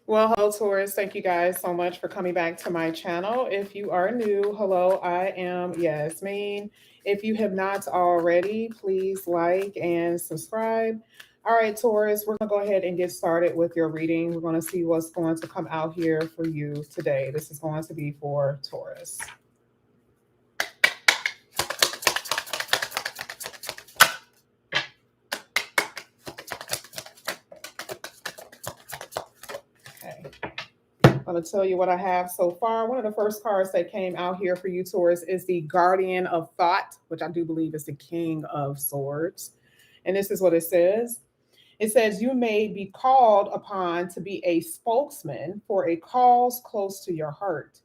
Well, hello, Taurus. Thank you guys so much for coming back to my channel. If you are new, hello, I am Yasmin. If you have not already, please like and subscribe. All right, Taurus, we're going to go ahead and get started with your reading. We're going to see what's going to come out here for you today. This is going to be for Taurus. Okay. I'm going to tell you what I have so far. One of the first cards that came out here for you, Taurus, is the Guardian of Thought, which I do believe is the King of Swords. And this is what it says. It says, you may be called upon to be a spokesman for a cause close to your heart.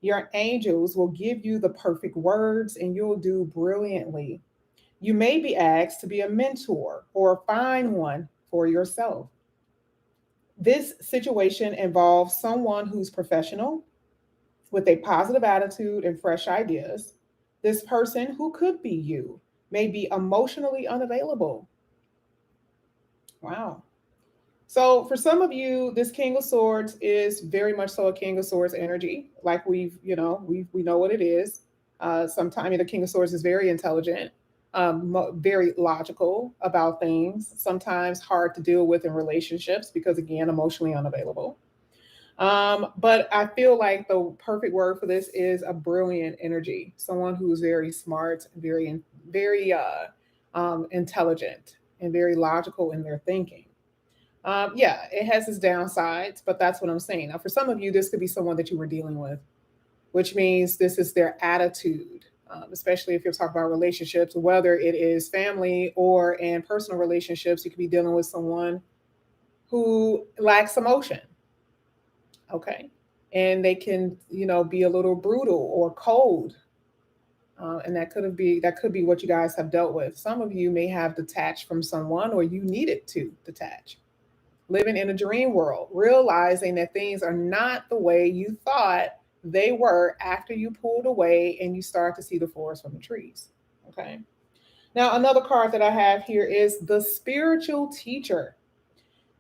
Your angels will give you the perfect words and you'll do brilliantly. You may be asked to be a mentor or find one for yourself. This situation involves someone who's professional with a positive attitude and fresh ideas. This person, who could be you, may be emotionally unavailable. Wow. So for some of you, this King of Swords is very much so a King of Swords energy. Like we know what it is. Sometimes the King of Swords is very intelligent, very logical about things. Sometimes hard to deal with in relationships because again, emotionally unavailable. But I feel like the perfect word for this is a brilliant energy. Someone who's very smart, very intelligent, and very logical in their thinking. Yeah, it has its downsides, but that's what I'm saying. Now, for some of you, this could be someone that you were dealing with, which means this is their attitude, especially if you're talking about relationships, whether it is family or in personal relationships, you could be dealing with someone who lacks emotion. Okay. And they can, be a little brutal or cold. And that could be what you guys have dealt with. Some of you may have detached from someone or you needed to detach, living in a dream world, realizing that things are not the way you thought they were after you pulled away and you start to see the forest from the trees. Okay. Now, another card that I have here is the spiritual teacher.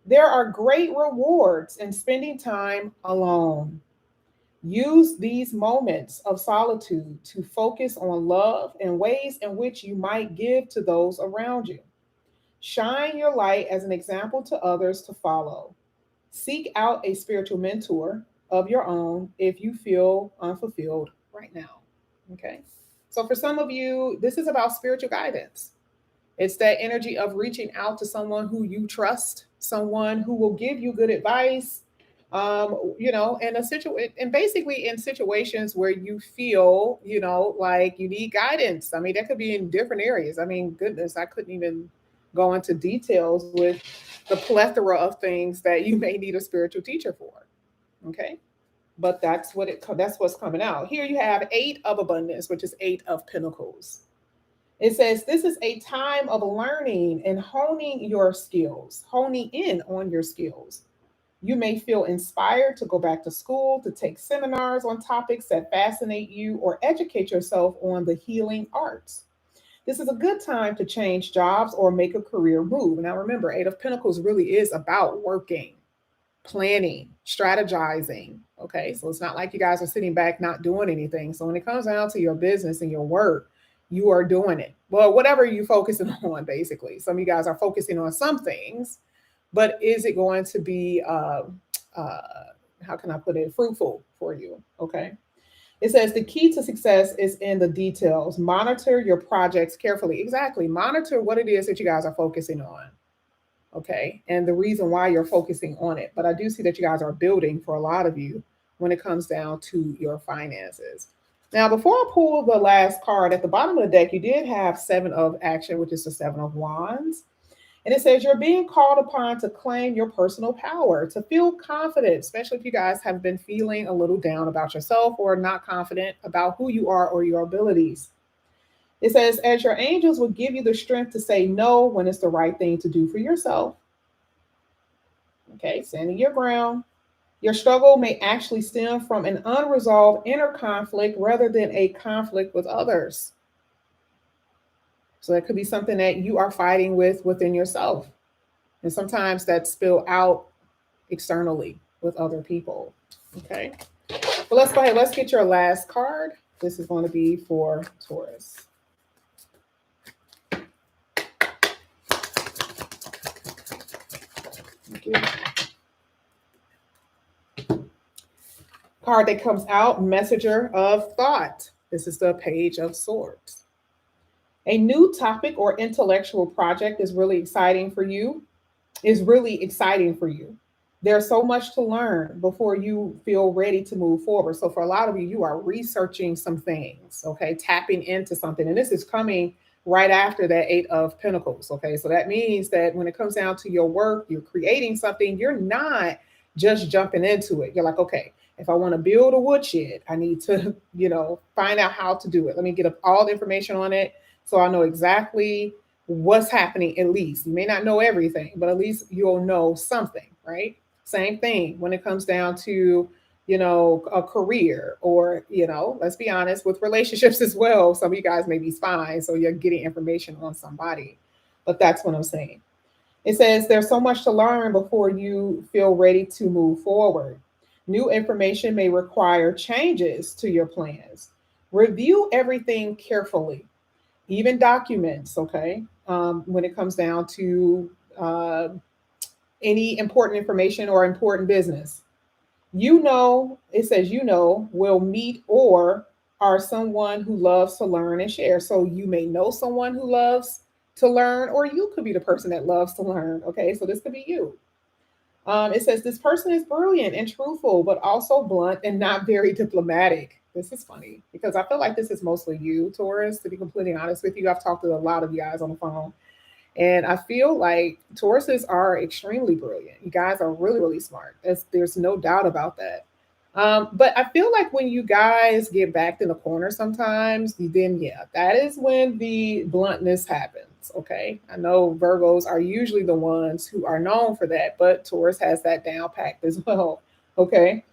There are great rewards in spending time alone. Use these moments of solitude to focus on love and ways in which you might give to those around you. Shine your light as an example to others to follow. Seek out a spiritual mentor of your own if you feel unfulfilled right now. Okay. So, for some of you, this is about spiritual guidance. It's that energy of reaching out to someone who you trust, someone who will give you good advice, in a situation, and basically in situations where you feel, like you need guidance. I mean, that could be in different areas. I mean, goodness, I couldn't even go into details with the plethora of things that you may need a spiritual teacher for. Okay. But that's what's coming out. Here you have 8 of abundance, which is 8 of pentacles. It says this is a time of learning and honing in on your skills. You may feel inspired to go back to school, to take seminars on topics that fascinate you, or educate yourself on the healing arts. This is a good time to change jobs or make a career move. Now, remember, Eight of Pentacles really is about working, planning, strategizing. Okay, so it's not like you guys are sitting back not doing anything. So when it comes down to your business and your work, you are doing it. Well, whatever you're focusing on, basically. Some of you guys are focusing on some things, but is it going to be, uh, how can I put it, fruitful for you? Okay. It says the key to success is in the details. Monitor your projects carefully. Exactly. Monitor what it is that you guys are focusing on. Okay. And the reason why you're focusing on it. But I do see that you guys are building for a lot of you when it comes down to your finances. Now, before I pull the last card at the bottom of the deck, you did have 7 of action, which is the 7 of wands. And it says you're being called upon to claim your personal power, to feel confident, especially if you guys have been feeling a little down about yourself or not confident about who you are or your abilities. It says, as your angels will give you the strength to say no when it's the right thing to do for yourself. Okay, standing your ground. Your struggle may actually stem from an unresolved inner conflict rather than a conflict with others. So that could be something that you are fighting with within yourself. And sometimes that's spilled out externally. with other people. Okay. Well, let's go ahead. Let's get your last card. This is going to be for Taurus. Thank you. Card that comes out, Messenger of Thought. This is the Page of Swords. A new topic or intellectual project is really exciting for you. Is really exciting for you. There's so much to learn before you feel ready to move forward. So for a lot of you, you are researching some things, okay, tapping into something. And this is coming right after that Eight of Pentacles, okay? So that means that when it comes down to your work, you're creating something, you're not just jumping into it. You're like, okay, if I want to build a woodshed, I need to, find out how to do it. Let me get up all the information on it so I know exactly what's happening. At least you may not know everything, but at least you'll know something, right? Same thing when it comes down to a career, or let's be honest, with relationships as well. Some of you guys may be spies, so you're getting information on somebody, but that's what I'm saying. It says there's so much to learn before you feel ready to move forward. New information may require changes to your plans. Review everything carefully, even documents, okay? When it comes down to any important information or important business. It says, will meet or are someone who loves to learn and share. So you may know someone who loves to learn, or you could be the person that loves to learn, okay? So this could be you. It says this person is brilliant and truthful, but also blunt and not very diplomatic. This is funny because I feel like this is mostly you, Taurus, to be completely honest with you. I've talked to a lot of you guys on the phone, and I feel like Tauruses are extremely brilliant. You guys are really, really smart. There's no doubt about that. But I feel like when you guys get backed in the corner sometimes, then yeah, that is when the bluntness happens. Okay. I know Virgos are usually the ones who are known for that, but Taurus has that down packed as well. Okay.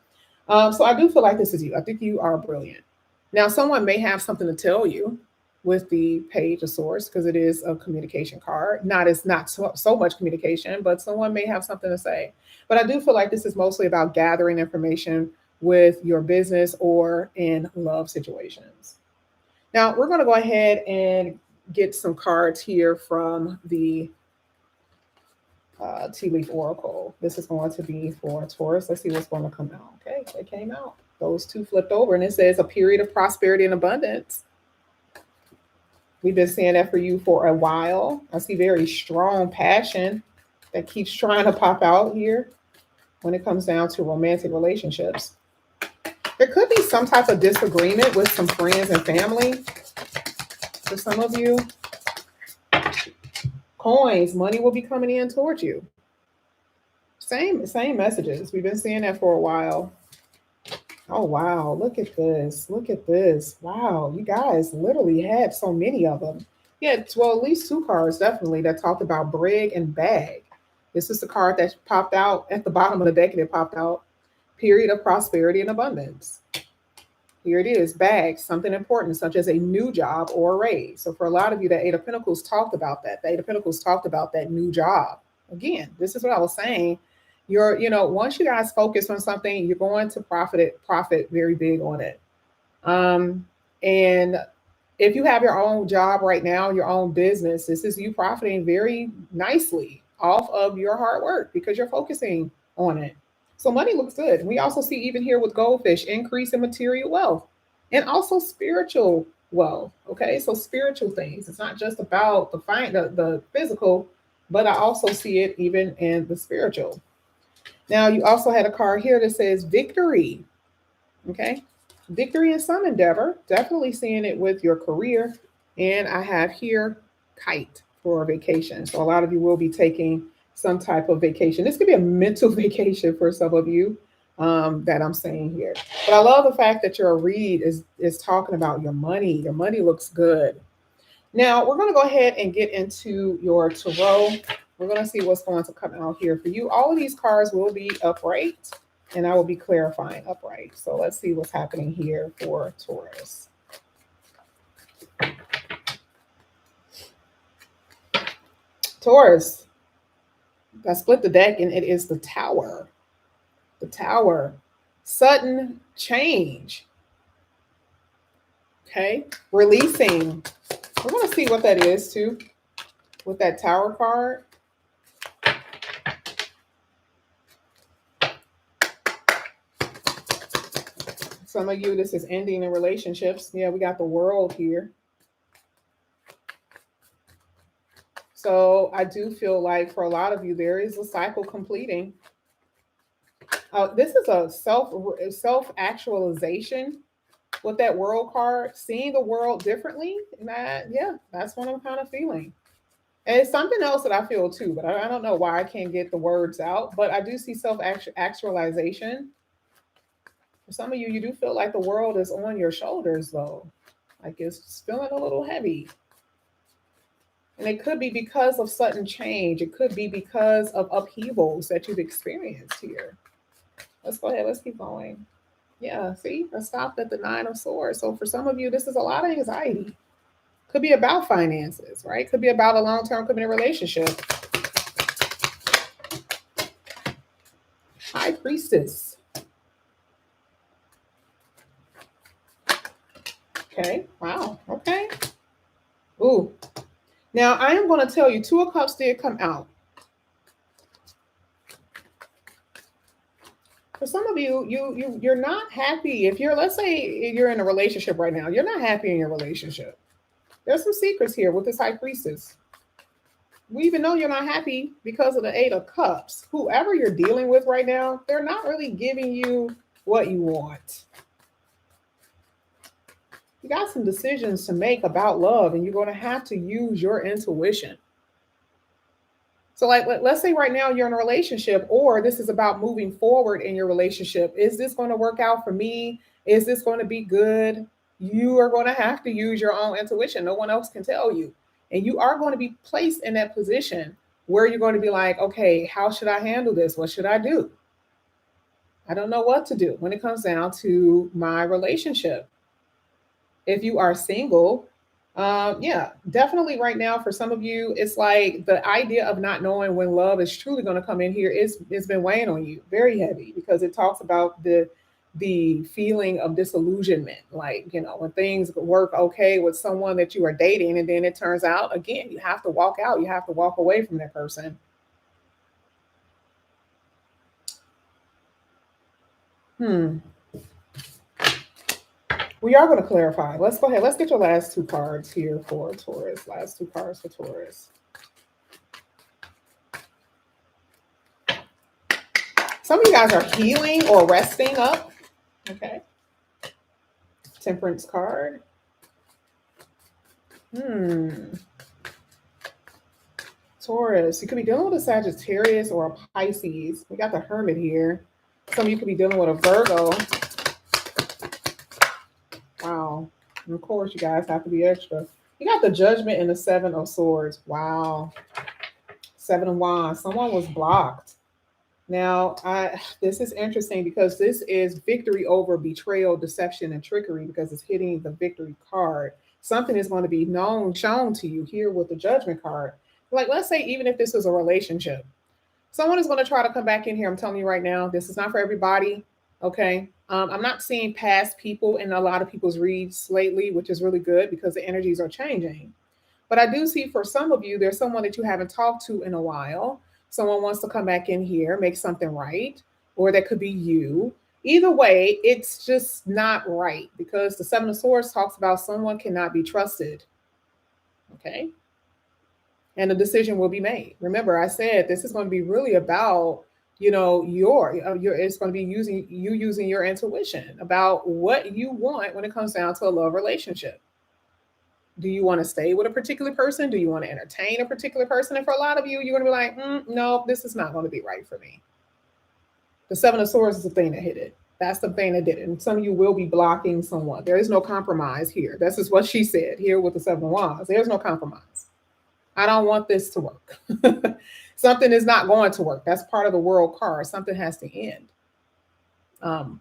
So I do feel like this is you. I think you are brilliant. Now, someone may have something to tell you with the Page of Swords because it is a communication card. Not so much communication, but someone may have something to say. But I do feel like this is mostly about gathering information with your business or in love situations. Now, we're going to go ahead and get some cards here from the Tea Leaf Oracle. This is going to be for Taurus. Let's see what's going to come out. Okay, they came out. Those two flipped over, and it says a period of prosperity and abundance. We've been seeing that for you for a while. I see very strong passion that keeps trying to pop out here when it comes down to romantic relationships. There could be some type of disagreement with some friends and family for some of you. Coins, money will be coming in towards you. Same messages. We've been seeing that for a while. Oh, wow. Look at this. Look at this. Wow. You guys literally had so many of them. Yeah, well, at least two cards definitely that talked about brig and bag. This is the card that popped out at the bottom of the deck, and it popped out period of prosperity and abundance. Here it is, bag, something important, such as a new job or a raise. So for a lot of you, the Eight of Pentacles talked about that. The Eight of Pentacles talked about that new job. Again, this is what I was saying. Once you guys focus on something, you're going to profit very big on it. And if you have your own job right now, your own business, this is you profiting very nicely off of your hard work because you're focusing on it. So money looks good. We also see even here with goldfish, increase in material wealth and also spiritual wealth. Okay, so spiritual things. It's not just about the physical, but I also see it even in the spiritual. Now, you also had a card here that says victory. Okay, victory in some endeavor. Definitely seeing it with your career. And I have here kite for vacation. So a lot of you will be taking some type of vacation. This could be a mental vacation for some of you that I'm saying here. But I love the fact that your read is talking about your money. Your money looks good. Now, we're going to go ahead and get into your tarot. We're going to see what's going to come out here for you. All of these cards will be upright, and I will be clarifying upright. So let's see what's happening here for Taurus. Taurus, I split the deck, and it is the Tower. The Tower, sudden change. Okay, releasing. We're going to see what that is too with that Tower card. Some of you, this is ending in relationships. Yeah, we got the World here. So I do feel like for a lot of you, there is a cycle completing. This is a self actualization with that World card, seeing the world differently. And yeah, that's what I'm kind of feeling. And it's something else that I feel too, but I don't know why I can't get the words out. But I do see self actualization. For some of you, you do feel like the world is on your shoulders, though. Like it's feeling a little heavy. And it could be because of sudden change. It could be because of upheavals that you've experienced here. Let's go ahead. Let's keep going. Yeah, see, I stopped at the Nine of Swords. So for some of you, this is a lot of anxiety. Could be about finances, right? Could be about a long-term committed relationship. High Priestess. Okay, wow, okay. Ooh. Now, I am going to tell you, Two of Cups did come out. For some of you, you're not happy. If you're, let's say you're in a relationship right now, you're not happy in your relationship. There's some secrets here with this High Priestess. We even know you're not happy because of the Eight of Cups. Whoever you're dealing with right now, they're not really giving you what you want. You got some decisions to make about love, and you're going to have to use your intuition. So, like, let's say right now you're in a relationship, or this is about moving forward in your relationship. Is this going to work out for me? Is this going to be good? You are going to have to use your own intuition. No one else can tell you. And you are going to be placed in that position where you're going to be like, okay, how should I handle this? What should I do? I don't know what to do when it comes down to my relationship. If you are single, yeah, definitely right now for some of you, it's like the idea of not knowing when love is truly going to come in here is it's been weighing on you very heavy because it talks about the feeling of disillusionment, like when things work okay with someone that you are dating and then it turns out again you have to walk out, you have to walk away from that person. We are going to clarify. Let's go ahead. Let's get your last two cards here for Taurus. Last two cards for Taurus. Some of you guys are healing or resting up. Okay. Temperance card. Taurus. You could be dealing with a Sagittarius or a Pisces. We got the Hermit here. Some of you could be dealing with a Virgo. Wow. And of course, you guys have to be extra. You got the Judgment and the Seven of Swords. Wow. Seven of Wands. Someone was blocked. Now, this is interesting because this is victory over betrayal, deception, and trickery because it's hitting the victory card. Something is going to be shown to you here with the Judgment card. Like, let's say even if this is a relationship, someone is going to try to come back in here. I'm telling you right now, this is not for everybody. Okay. I'm not seeing past people in a lot of people's reads lately, which is really good because the energies are changing. But I do see for some of you, there's someone that you haven't talked to in a while. Someone wants to come back in here, make something right, or that could be you. Either way, it's just not right because the Seven of Swords talks about someone cannot be trusted. Okay. And a decision will be made. Remember, I said this is going to be really about, your it's going to be using your intuition about what you want when it comes down to a love relationship. Do you want to stay with a particular person? Do you want to entertain a particular person? And for a lot of you, you're going to be like, no, this is not going to be right for me. The Seven of Swords is the thing that hit it. That's the thing that did it. And some of you will be blocking someone. There is no compromise here. This is what she said here with the Seven of Wands. There's no compromise. I don't want this to work. Something is not going to work. That's part of the World card. Something has to end.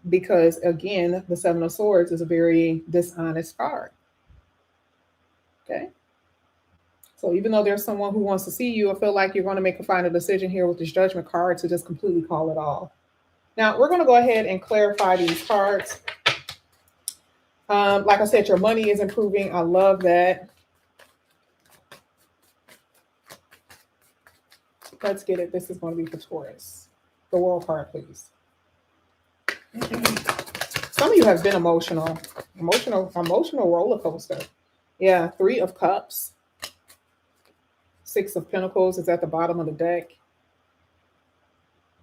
Because again, the Seven of Swords is a very dishonest card. Okay. So even though there's someone who wants to see you, I feel like you're going to make a final decision here with this Judgment card to just completely call it off. Now, we're going to go ahead and clarify these cards. Like I said, your money is improving. I love that. Let's get it. This is going to be for Taurus. The World card, please. Some of you have been emotional roller coaster. Yeah, 3 of Cups. 6 of Pentacles is at the bottom of the deck.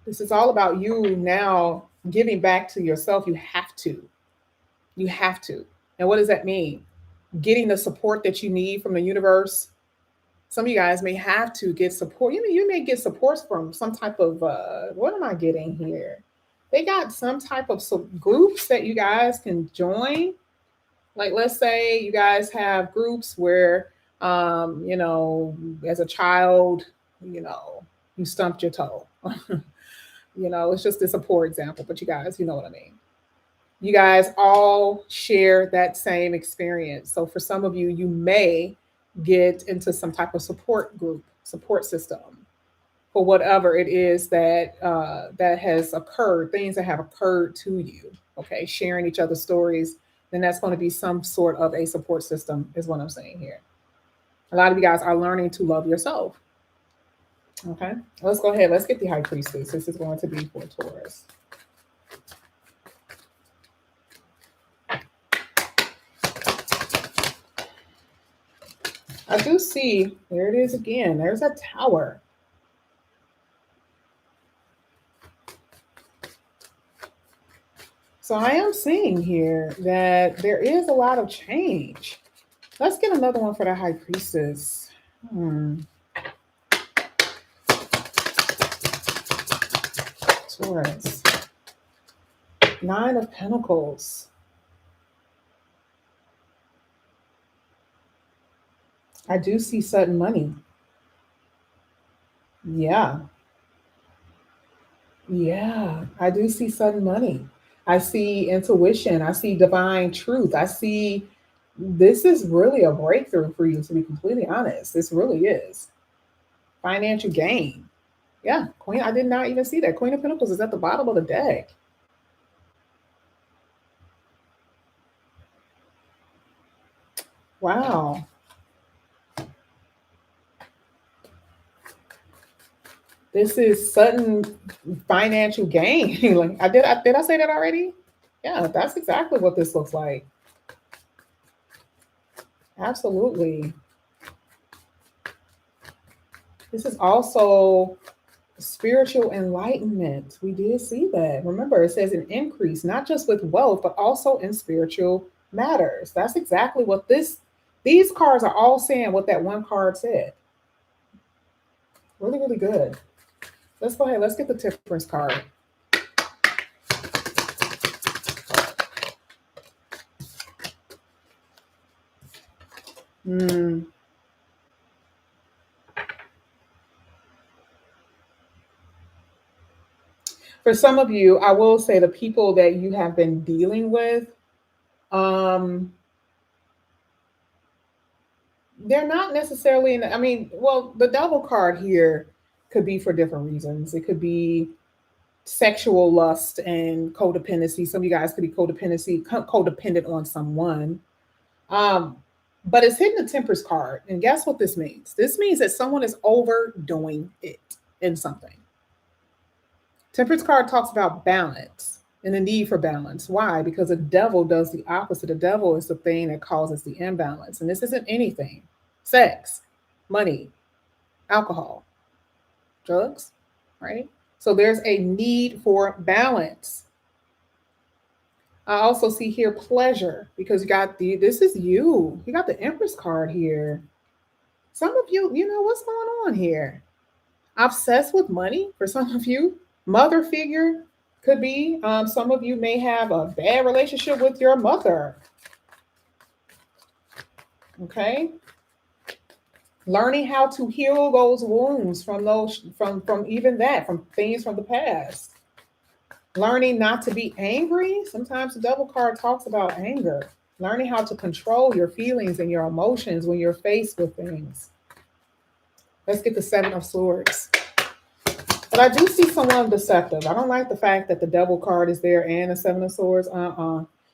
This is all about you now giving back to yourself. You have to. You have to. And what does that mean? Getting the support that you need from the universe. Some of you guys may have to get support. You may get support from some type of, what am I getting here? They got some type of groups that you guys can join. Like, let's say you guys have groups where, as a child, you stumped your toe. It's just a poor example, but you guys, you know what I mean. You guys all share that same experience. So for some of you, you may get into some type of support group, support system for whatever it is that that has occurred, things that have occurred to you. Okay, sharing each other's stories, then that's going to be some sort of a support system, is what I'm saying here. A lot of you guys are learning to love yourself. Okay, let's go ahead. Let's get the High Priestess. This is going to be for Taurus. I do see, there it is again. There's a Tower. So I am seeing here that there is a lot of change. Let's get another one for the High Priestess. Taurus. 9 of Pentacles. I do see sudden money. Yeah. Yeah, I do see sudden money. I see intuition. I see divine truth. I see this is really a breakthrough for you, to be completely honest. This really is. Financial gain. Yeah, Queen. I did not even see that. Queen of Pentacles is at the bottom of the deck. Wow. This is sudden financial gain. Like did I say that already? Yeah, that's exactly what this looks like. Absolutely. This is also spiritual enlightenment. We did see that. Remember, it says an increase, not just with wealth, but also in spiritual matters. That's exactly what these cards are all saying what that one card said. Really, really good. Let's go ahead. Let's get the Temperance card. For some of you, I will say the people that you have been dealing with, they're not necessarily the Devil card here could be for different reasons. It could be sexual lust and codependency. Some of you guys could be codependent on someone. But it's hitting the Temperance card. And guess what this means? This means that someone is overdoing it in something. Temperance card talks about balance and the need for balance. Why? Because the devil does the opposite. The devil is the thing that causes the imbalance. And this isn't anything. Sex, money, alcohol, drugs, right? So there's a need for balance. I also see here pleasure, because you got this is you. You got the Empress card here. Some of you, what's going on here. Obsessed with money for some of you. Mother figure could be. Some of you may have a bad relationship with your mother. Okay. Learning how to heal those wounds from things from the past. Learning not to be angry. Sometimes the Devil card talks about anger. Learning how to control your feelings and your emotions when you're faced with things. Let's get the 7 of Swords. But I do see someone deceptive. I don't like the fact that the devil card is there and the seven of swords.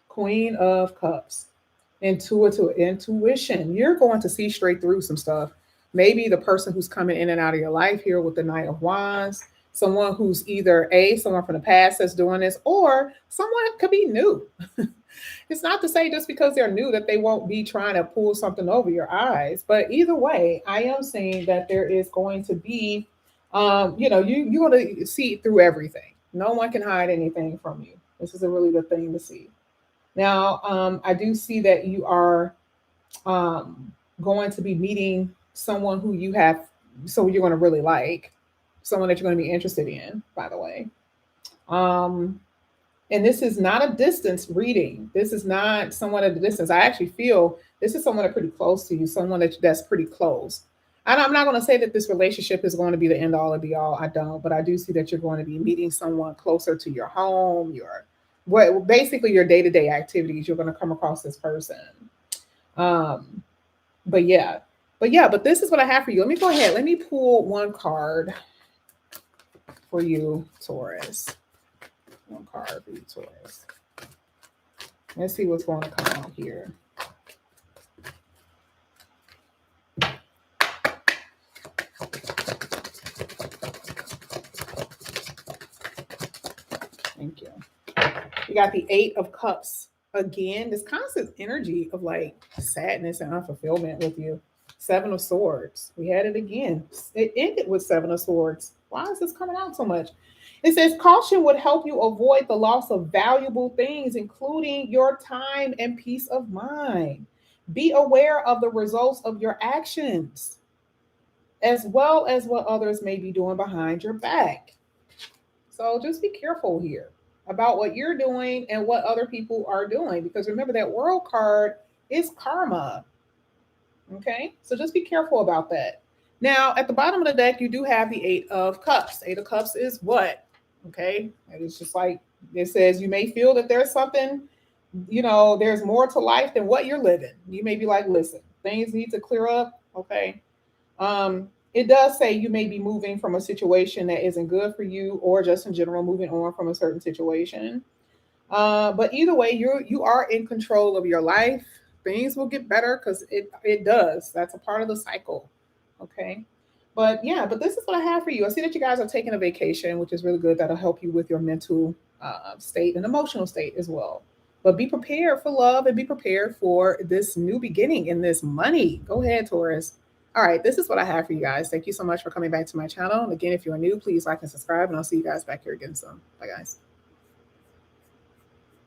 Queen of cups. Intuition. You're going to see straight through some stuff. Maybe the person who's coming in and out of your life here with the Knight of Wands, someone who's either someone from the past that's doing this, or someone could be new. It's not to say just because they're new that they won't be trying to pull something over your eyes. But either way, I am saying that there is going to be, you're going to see through everything. No one can hide anything from you. This is a really good thing to see. Now, I do see that you are going to be meeting someone who you're going to really like, someone that you're going to be interested in, by the way. And this is not a distance reading. This is not someone at a distance. I actually feel this is someone that's pretty close to you, someone that's pretty close. And I'm not going to say that this relationship is going to be the end all and be all. I don't, but I do see that you're going to be meeting someone closer to your home, basically your day-to-day activities. You're going to come across this person. But this is what I have for you. Let me go ahead. Let me pull one card for you, Taurus. One card for you, Taurus. Let's see what's going to come out here. Thank you. We got the Eight of Cups. Again, this constant energy of like sadness and unfulfillment with you. Seven of Swords. We had it again. It ended with Seven of Swords. Why is this coming out so much? It says caution would help you avoid the loss of valuable things, including your time and peace of mind. Be aware of the results of your actions, as well as what others may be doing behind your back. So just be careful here about what you're doing and what other people are doing, because remember that World card is karma. Okay, so just be careful about that. Now, at the bottom of the deck, you do have the Eight of Cups. Eight of Cups is what? Okay, and it's just like it says, you may feel that there's something, there's more to life than what you're living. You may be like, listen, things need to clear up. Okay. It does say you may be moving from a situation that isn't good for you, or just in general moving on from a certain situation. But either way, you are in control of your life. Things will get better because it does. That's a part of the cycle. Okay. But this is what I have for you. I see that you guys are taking a vacation, which is really good. That'll help you with your mental state and emotional state as well. But be prepared for love and be prepared for this new beginning and this money. Go ahead, Taurus. All right, this is what I have for you guys. Thank you so much for coming back to my channel. And again, if you're new, please like and subscribe, and I'll see you guys back here again soon. Bye, guys.